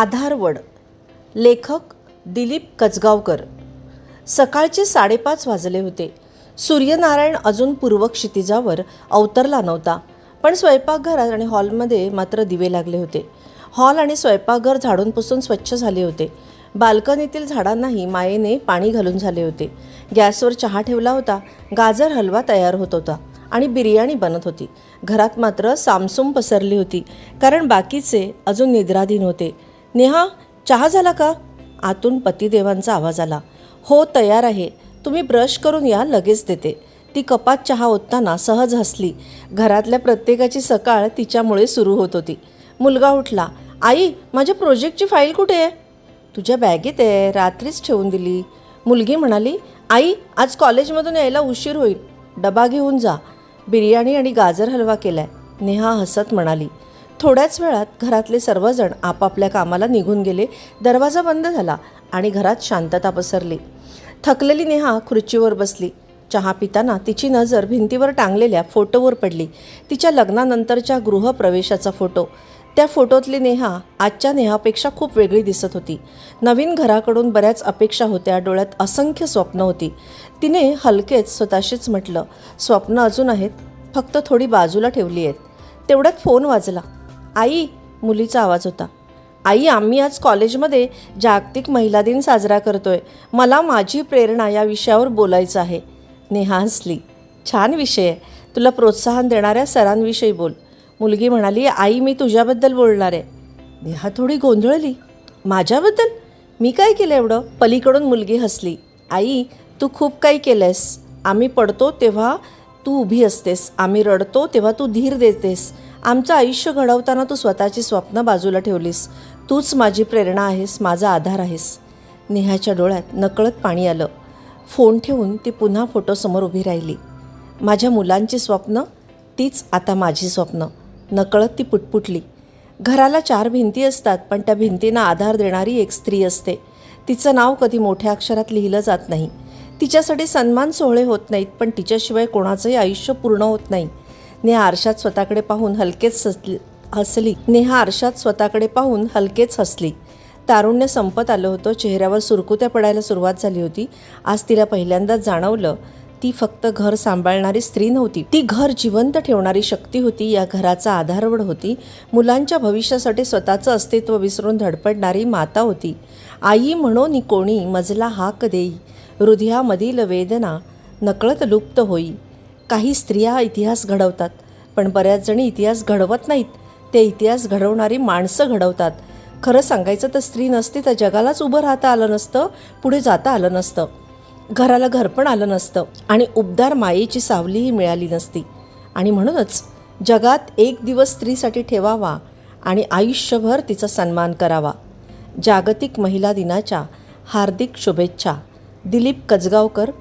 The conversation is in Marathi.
आधारवड. लेखक दिलीप कचगावकर. सकाळचे 5:30 वाजले होते. सूर्यनारायण अजून पूर्व क्षितिजावर अवतरला नव्हता, पण स्वयंपाकघरात आणि हॉलमध्ये मात्र दिवे लागले होते. हॉल आणि स्वयंपाकघर झाडून पुसून स्वच्छ झाले होते. बाल्कनीतील झाडांनाही मायेने पाणी घालून झाले होते. गॅसवर चहा ठेवला होता. गाजर हलवा तयार होत होता आणि बिर्याणी बनत होती. घरात मात्र सामसूम पसरली होती, कारण बाकीचे अजून निद्राधीन होते. नेहा, चहा झाला का? आतून पतिदेवांचा आवाज आला. हो, तयार आहे. तुम्ही ब्रश करून या, लगेच देते. ती कपात चहा ओतताना सहज हसली. घरातल्या प्रत्येकाची सकाळ तिच्यामुळे सुरू होत होती. मुलगा उठला. आई, माझ्या प्रोजेक्टची फाईल कुठे आहे? तुझ्या बॅगेत आहे, रात्रीच ठेवून दिली. मुलगी म्हणाली, आई, आज कॉलेजमधून यायला उशीर होईल, डबा घेऊन जा. बिर्याणी आणि गाजर हलवा केलाय, नेहा हसत म्हणाली. थोड्याच वेळात घरातले सर्वजण आपापल्या कामाला निघून गेले. दरवाजा बंद झाला आणि घरात शांतता पसरली. थकलेली नेहा खुर्चीवर बसली. चहा पिताना तिची नजर भिंतीवर टांगलेल्या फोटोवर पडली. तिच्या लग्नानंतरच्या गृहप्रवेशाचा फोटो. त्या फोटोतली नेहा आजच्या नेहापेक्षा खूप वेगळी दिसत होती. नवीन घराकडून बऱ्याच अपेक्षा होत्या. डोळ्यात असंख्य स्वप्न होती. तिने हलकेच स्वतःशीच म्हटलं, स्वप्न अजून आहेत, फक्त थोडी बाजूला ठेवली आहेत. तेवढ्यात फोन वाजला. आई, मुलीचा आवाज होता. आई, आम्ही आज कॉलेजमध्ये जागतिक महिला दिन साजरा करतोय. मला माझी प्रेरणा या विषयावर बोलायचं आहे. नेहा हसली. छान विषय आहे. तुला प्रोत्साहन देणाऱ्या सरांविषयी बोल. मुलगी म्हणाली, आई, मी तुझ्याबद्दल बोलणार आहे. नेहा थोडी गोंधळली. माझ्याबद्दल? मी काय केलं एवढं? पलीकडून मुलगी हसली. आई, तू खूप काही केलं आहेस. आम्ही पडतो तेव्हा तू उभी असतेस, आम्ही रडतो तेव्हा तू धीर देतेस. आमचं आयुष्य घडवताना तू स्वतःची स्वप्न बाजूला ठेवलीस. तूच माझी प्रेरणा आहेस, माझा आधार आहेस. नेहाच्या डोळ्यात नकळत पाणी आलं. फोन ठेवून ती पुन्हा फोटोसमोर उभी राहिली. माझ्या मुलांची स्वप्न, तीच आता माझी स्वप्न. नकळत ती पुटपुटली. घराला 4 भिंती असतात, पण त्या भिंतींना आधार देणारी एक स्त्री असते. तिचं नाव कधी मोठ्या अक्षरात लिहिलं जात नाही. तिच्यासाठी सन्मान सोहळे होत नाहीत, पण तिच्याशिवाय कोणाचंही आयुष्य पूर्ण होत नाही. नेहा आरशात स्वतःकडे पाहून हलकेच हसली. तारुण्य संपत आलं होतं. चेहऱ्यावर सुरकुत्या पडायला सुरुवात झाली होती. आज तिला पहिल्यांदाच जाणवलं, ती फक्त घर सांभाळणारी स्त्री नव्हती, ती घर जिवंत ठेवणारी शक्ती होती. या घराचा आधारवड होती. मुलांच्या भविष्यासाठी स्वतःचं अस्तित्व विसरून धडपडणारी माता होती. आई म्हणून कोणी मजला हाक देई, हृदयामधील वेदना नकळत लुप्त होई. काही स्त्रिया इतिहास घडवतात, पण बऱ्याच जणी इतिहास घडवत नाहीत. ते इतिहास घडवणारी माणसं घडवतात. खरं सांगायचं तर स्त्री नसती तर जगालाच उभं राहता आलं नसतं, पुढे जाता आलं नसतं, घराला घर पण आलं नसतं आणि उबदार मायेची सावलीही मिळाली नसती. आणि म्हणूनच जगात एक दिवस स्त्रीसाठी ठेवावा आणि आयुष्यभर तिचा सन्मान करावा. जागतिक महिला दिनाच्या हार्दिक शुभेच्छा. दिलीप कचगावकर.